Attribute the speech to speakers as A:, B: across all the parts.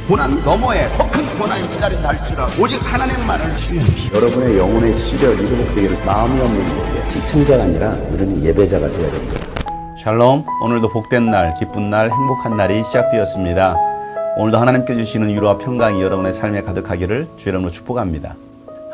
A: 고난 너머에 더 큰 고난이 기다린다 할지라도 오직 하나님만을 신뢰하십시오.
B: 여러분의 영혼의 시력이 회복되기를 마음이 없는 분에게 시청자가 아니라 우리는 예배자가 되어야 됩니다.
C: 샬롬, 오늘도 복된 날, 기쁜 날, 행복한 날이 시작되었습니다. 오늘도 하나님께 주시는 위로와 평강이 여러분의 삶에 가득하기를 주 이름으로 축복합니다.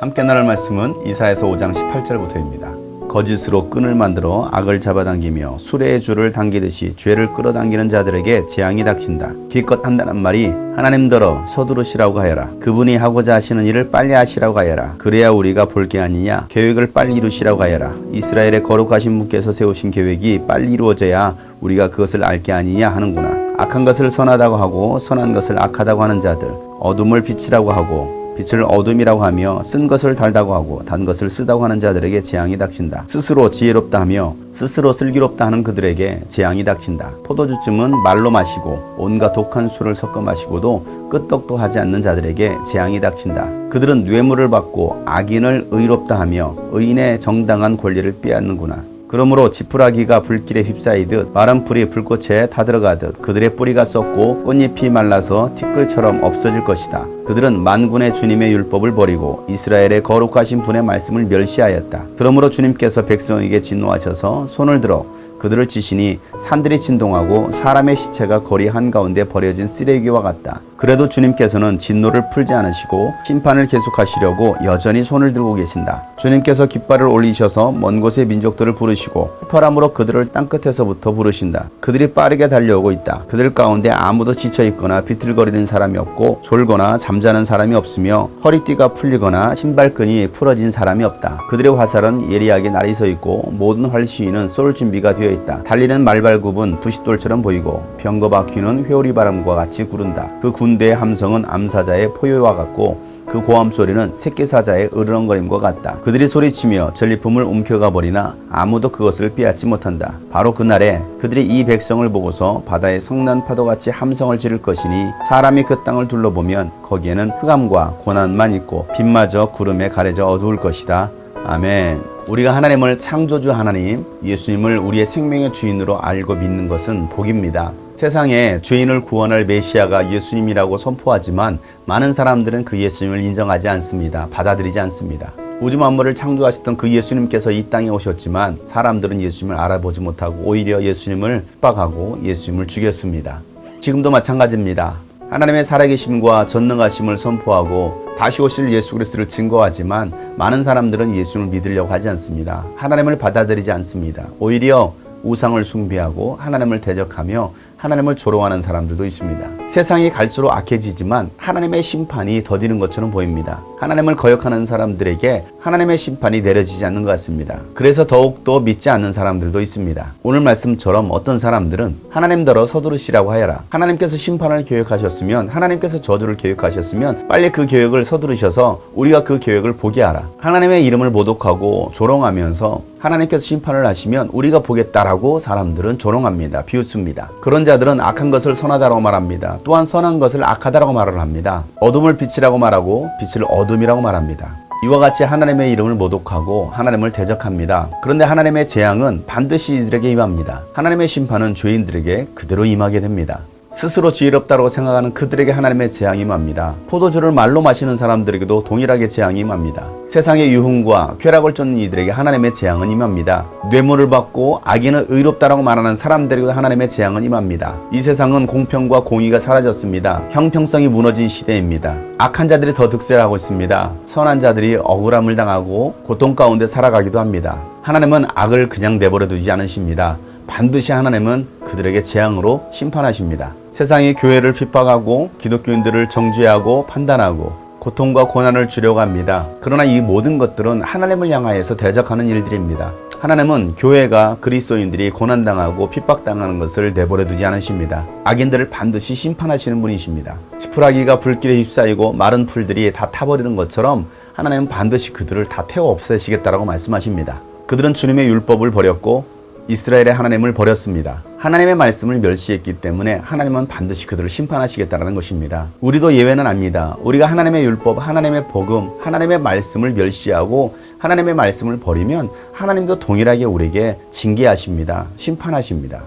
C: 함께 나눌 말씀은 이사야서 5장 18절부터입니다. 거짓으로 끈을 만들어 악을 잡아당기며 수레의 줄을 당기듯이 죄를 끌어당기는 자들에게 재앙이 닥친다. 기껏 한다는 말이 하나님더러 서두르시라고 하여라. 그분이 하고자 하시는 일을 빨리 하시라고 하여라. 그래야 우리가 볼 게 아니냐. 계획을 빨리 이루시라고 하여라. 이스라엘의 거룩하신 분께서 세우신 계획이 빨리 이루어져야 우리가 그것을 알 게 아니냐 하는구나. 악한 것을 선하다고 하고 선한 것을 악하다고 하는 자들, 어둠을 빛이라고 하고 빛을 어둠이라고 하며 쓴 것을 달다고 하고 단 것을 쓰다고 하는 자들에게 재앙이 닥친다. 스스로 지혜롭다 하며 스스로 슬기롭다 하는 그들에게 재앙이 닥친다. 포도주쯤은 말로 마시고 온갖 독한 술을 섞어 마시고도 끄떡도 하지 않는 자들에게 재앙이 닥친다. 그들은 뇌물을 받고 악인을 의롭다 하며 의인의 정당한 권리를 빼앗는구나. 그러므로 지푸라기가 불길에 휩싸이듯 마른 풀이 불꽃에 타들어가듯 그들의 뿌리가 썩고 꽃잎이 말라서 티끌처럼 없어질 것이다. 그들은 만군의 주님의 율법을 버리고 이스라엘의 거룩하신 분의 말씀을 멸시하였다. 그러므로 주님께서 백성에게 진노하셔서 손을 들어 그들을 치시니 산들이 진동하고 사람의 시체가 거리 한가운데 버려진 쓰레기와 같다. 그래도 주님께서는 진노를 풀지 않으시고 심판을 계속하시려고 여전히 손을 들고 계신다. 주님께서 깃발을 올리셔서 먼 곳의 민족들을 부르시고 휘파람으로 그들을 땅끝에서부터 부르신다. 그들이 빠르게 달려오고 있다. 그들 가운데 아무도 지쳐있거나 비틀거리는 사람이 없고 졸거나 잠자는 사람이 없으며 허리띠가 풀리거나 신발끈이 풀어진 사람이 없다. 그들의 화살은 예리하게 날이 서 있고 모든 활시위는 쏠 준비가 되어 있다. 달리는 말발굽은 부싯돌처럼 보이고 병거 바퀴는 회오리 바람과 같이 구른다. 그 군대의 함성은 암사자의 포효와 같고 그 고함 소리는 새끼사자의 으르렁거림과 같다. 그들이 소리치며 전리품을 움켜가 버리나 아무도 그것을 빼앗지 못한다. 바로 그날에 그들이 이 백성을 보고서 바다의 성난 파도같이 함성을 지를 것이니 사람이 그 땅을 둘러보면 거기에는 흑암과 고난만 있고 빛마저 구름에 가려져 어두울 것이다. 아멘. 우리가 하나님을 창조주 하나님, 예수님을 우리의 생명의 주인으로 알고 믿는 것은 복입니다. 세상에 죄인을 구원할 메시아가 예수님이라고 선포하지만 많은 사람들은 그 예수님을 인정하지 않습니다. 받아들이지 않습니다. 우주 만물을 창조하셨던 그 예수님께서 이 땅에 오셨지만 사람들은 예수님을 알아보지 못하고 오히려 예수님을 핍박하고 예수님을 죽였습니다. 지금도 마찬가지입니다. 하나님의 살아계심과 전능하심을 선포하고 다시 오실 예수 그리스도를 증거하지만 많은 사람들은 예수님을 믿으려고 하지 않습니다. 하나님을 받아들이지 않습니다. 오히려 우상을 숭배하고 하나님을 대적하며 하나님을 조롱하는 사람들도 있습니다. 세상이 갈수록 악해지지만 하나님의 심판이 더디는 것처럼 보입니다. 하나님을 거역하는 사람들에게 하나님의 심판이 내려지지 않는 것 같습니다. 그래서 더욱더 믿지 않는 사람들도 있습니다. 오늘 말씀처럼 어떤 사람들은 하나님더러 서두르시라고 하여라. 하나님께서 심판을 계획하셨으면 하나님께서 저주를 계획하셨으면 빨리 그 계획을 서두르셔서 우리가 그 계획을 보게 하라. 하나님의 이름을 모독하고 조롱하면서 하나님께서 심판을 하시면 우리가 보겠다라고 사람들은 조롱합니다. 비웃습니다. 그런 자들은 악한 것을 선하다고 말합니다. 또한 선한 것을 악하다라고 말을 합니다. 어둠을 빛이라고 말하고 빛을 어둠이라고 말합니다. 이와 같이 하나님의 이름을 모독하고 하나님을 대적합니다. 그런데 하나님의 재앙은 반드시 이들에게 임합니다. 하나님의 심판은 죄인들에게 그대로 임하게 됩니다. 스스로 지혜롭다고 생각하는 그들에게 하나님의 재앙이 임합니다. 포도주를 말로 마시는 사람들에게도 동일하게 재앙이 임합니다. 세상의 유흥과 쾌락을 쫓는 이들에게 하나님의 재앙은 임합니다. 뇌물을 받고 악인을 의롭다라고 말하는 사람들에게도 하나님의 재앙은 임합니다. 이 세상은 공평과 공의가 사라졌습니다. 형평성이 무너진 시대입니다. 악한 자들이 더 득세를 하고 있습니다. 선한 자들이 억울함을 당하고 고통 가운데 살아가기도 합니다. 하나님은 악을 그냥 내버려 두지 않으십니다. 반드시 하나님은 그들에게 재앙으로 심판하십니다. 세상이 교회를 핍박하고 기독교인들을 정죄하고 판단하고 고통과 고난을 주려고 합니다. 그러나 이 모든 것들은 하나님을 향하여서 대적하는 일들입니다. 하나님은 교회가 그리스도인들이 고난당하고 핍박당하는 것을 내버려 두지 않으십니다. 악인들을 반드시 심판하시는 분이십니다. 지푸라기가 불길에 휩싸이고 마른 풀들이 다 타버리는 것처럼 하나님은 반드시 그들을 다 태워 없애시겠다라고 말씀하십니다. 그들은 주님의 율법을 버렸고 이스라엘의 하나님을 버렸습니다. 하나님의 말씀을 멸시했기 때문에 하나님은 반드시 그들을 심판하시겠다는 것입니다. 우리도 예외는 아닙니다. 우리가 하나님의 율법, 하나님의 복음, 하나님의 말씀을 멸시하고 하나님의 말씀을 버리면 하나님도 동일하게 우리에게 징계하십니다. 심판하십니다.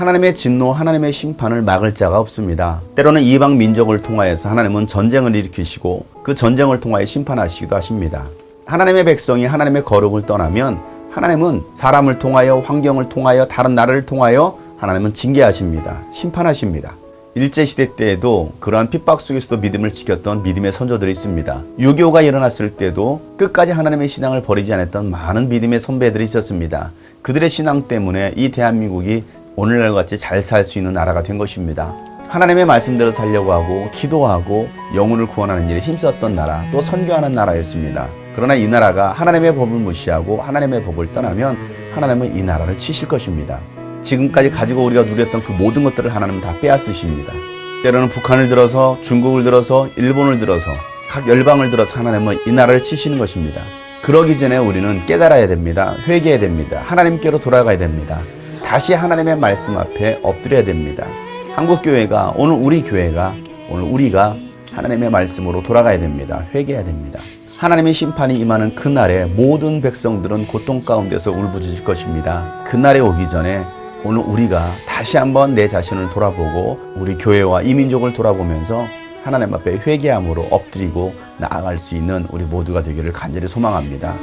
C: 하나님의 진노, 하나님의 심판을 막을 자가 없습니다. 때로는 이방 민족을 통하여서 하나님은 전쟁을 일으키시고 그 전쟁을 통하여 심판하시기도 하십니다. 하나님의 백성이 하나님의 거룩을 떠나면 하나님은 사람을 통하여, 환경을 통하여, 다른 나라를 통하여 하나님은 징계하십니다. 심판하십니다. 일제시대 때에도 그러한 핍박 속에서도 믿음을 지켰던 믿음의 선조들이 있습니다. 6.25가 일어났을 때도 끝까지 하나님의 신앙을 버리지 않았던 많은 믿음의 선배들이 있었습니다. 그들의 신앙 때문에 이 대한민국이 오늘날 같이 잘 살 수 있는 나라가 된 것입니다. 하나님의 말씀대로 살려고 하고 기도하고 영혼을 구원하는 일에 힘썼던 나라, 또 선교하는 나라였습니다. 그러나 이 나라가 하나님의 법을 무시하고 하나님의 법을 떠나면 하나님은 이 나라를 치실 것입니다. 지금까지 가지고 우리가 누렸던 그 모든 것들을 하나님은 다 빼앗으십니다. 때로는 북한을 들어서, 중국을 들어서, 일본을 들어서, 각 열방을 들어서 하나님은 이 나라를 치시는 것입니다. 그러기 전에 우리는 깨달아야 됩니다. 회개해야 됩니다. 하나님께로 돌아가야 됩니다. 다시 하나님의 말씀 앞에 엎드려야 됩니다. 한국교회가, 오늘 우리 교회가, 오늘 우리가 하나님의 말씀으로 돌아가야 됩니다. 회개해야 됩니다. 하나님의 심판이 임하는 그날에 모든 백성들은 고통 가운데서 울부짖을 것입니다. 그날에 오기 전에 오늘 우리가 다시 한번 내 자신을 돌아보고 우리 교회와 이 민족을 돌아보면서 하나님 앞에 회개함으로 엎드리고 나아갈 수 있는 우리 모두가 되기를 간절히 소망합니다.